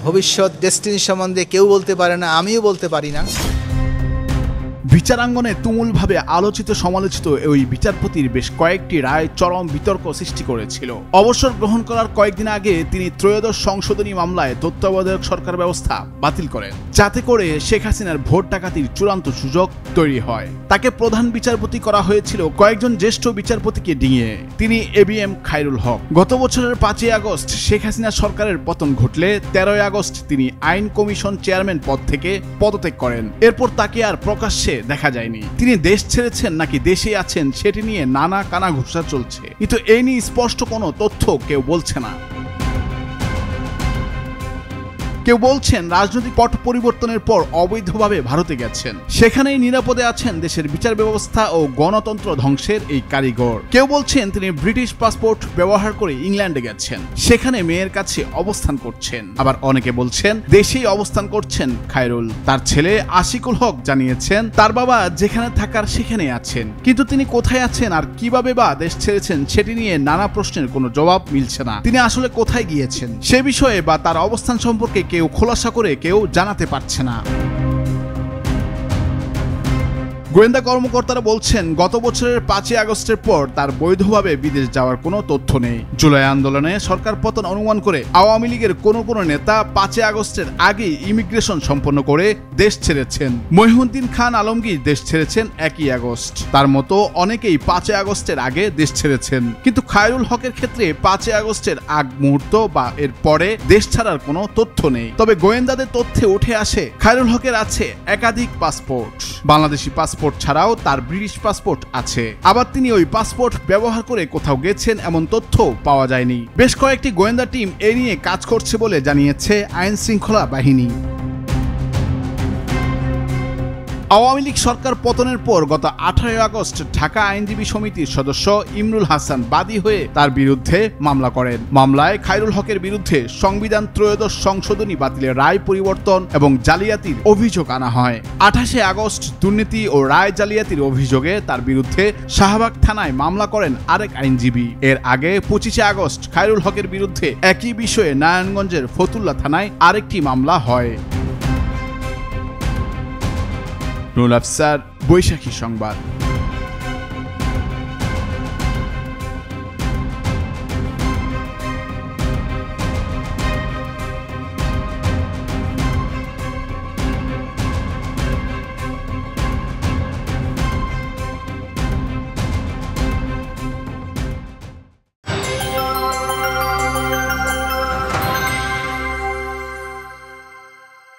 ভবিষ্যৎ ডেস্টিনি সম্বন্ধে কেউ বলতে পারে না, আমিও বলতে পারি না। বিচারাঙ্গনে তুমুলভাবে আলোচিত সমালোচিত ওই বিচারপতির বেশ কয়েকটি রায় চরম বিতর্ক সৃষ্টি করেছিল। অবসর গ্রহণ করার কয়েকদিন আগে তিনি ত্রয়োদশ সংশোধনী মামলায় তত্ত্বাবধায়ক সরকার ব্যবস্থা বাতিল করেন, যাতে করে শেখ হাসিনার ভোট ডাকাতির চূড়ান্ত সুযোগ তৈরি হয়। তাকে প্রধান বিচারপতি করা হয়েছিল কয়েকজন জ্যেষ্ঠ বিচারপতিকে ডিঙিয়ে। তিনি এবিএম খায়রুল হক। গত বছরের 5ই আগস্ট শেখ হাসিনা সরকারের পতন ঘটলে 13ই আগস্ট তিনি আইন কমিশন চেয়ারম্যান পদ থেকে পদত্যাগ করেন। এরপর তাকে আর প্রকাশ্যে দেখা যায়নি। তিনি দেশ ছেড়েছেন নাকি দেশে আছেন সেটি নিয়ে নানা কানাঘুষা চলছে, কিন্তু এই নিয়ে স্পষ্ট কোনো তথ্য কেউ বলছে না। কেউ বলছেন রাজনৈতিক পট পরিবর্তনের পর অবৈধভাবে ভারতে গেছেন, সেখানেই নিরাপদে আছেন দেশের বিচার ব্যবস্থা ও গণতন্ত্র ধ্বংসের এই কারিগর। কেউ বলছেন তিনি ব্রিটিশ পাসপোর্ট ব্যবহার করে ইংল্যান্ডে গেছেন, সেখানে মেয়ের কাছে অবস্থান করছেন। আবার অনেকে বলছেন দেশেই অবস্থান করছেন খায়রুল। তার ছেলে আশিকুল হক জানিয়েছেন তার বাবা যেখানে থাকার সেখানে আছেন, কিন্তু তিনি কোথায় আছেন আর কিভাবে বা দেশ ছেড়েছেন সেটি নিয়ে নানা প্রশ্নের কোনো জবাব মিলছে না। তিনি আসলে কোথায় গিয়েছেন সে বিষয়ে বা তার অবস্থান সম্পর্কে কেউ খোলাসা করে কেউ জানাতে পারছে না। গোয়েন্দা কর্মকর্তারা বলছেন গত বছরের 5ই আগস্টের পর তার বৈধভাবে বিদেশ যাওয়ার কোনো তথ্য নেই। জুলাই আন্দোলনে সরকার পতন অনুমান করে আওয়ামী লীগের কোনো নেতা 5ই আগস্টের আগেই ইমিগ্রেশন সম্পন্ন করে দেশ ছেড়েছেন। মহিউদ্দিন খান আলমগীর দেশ ছেড়েছেন 1ই আগস্ট। তার মতো অনেকেই 5ই আগস্টের আগে দেশ ছেড়েছেন, কিন্তু খায়রুল হকের ক্ষেত্রে 5ই আগস্টের আগ মুহূর্ত বা এর পরে দেশ ছাড়ার কোনো তথ্য নেই। তবে গোয়েন্দাদের তথ্যে উঠে আসে খায়রুল হকের আছে একাধিক পাসপোর্ট। বাংলাদেশি পাসপোর্ট ছাড়াও তার ব্রিটিশ পাসপোর্ট আছে। আবার তিনি ওই পাসপোর্ট ব্যবহার করে কোথাও গেছেন এমন তথ্য পাওয়া যায়নি। বেশ কয়েকটি গোয়েন্দা টিম এ নিয়ে কাজ করছে বলে জানিয়েছে আইন শৃঙ্খলা বাহিনী। আওয়ামী লীগ সরকার পতনের পর গত 18 আগস্ট ঢাকা আইনজীবী সমিতির সদস্য ইমরুল হাসান বাদী হয়ে তার বিরুদ্ধে মামলা করেন। মামলায় খায়রুল হকের বিরুদ্ধে সংবিধান ত্রয়োদশ সংশোধনী বাতিলের রায় পরিবর্তন এবং জালিয়াতির অভিযোগ আনা হয়। 28 আগস্ট দুর্নীতি ও রায় জালিয়াতির অভিযোগে তার বিরুদ্ধে শাহবাগ থানায় মামলা করেন আরেক আইনজীবী। এর আগে 25 আগস্ট খায়রুল হকের বিরুদ্ধে একই বিষয়ে নারায়ণগঞ্জের ফতুল্লা থানায় আরেকটি মামলা হয়। নুরুল আফসার, বৈশাখী সংবাদ।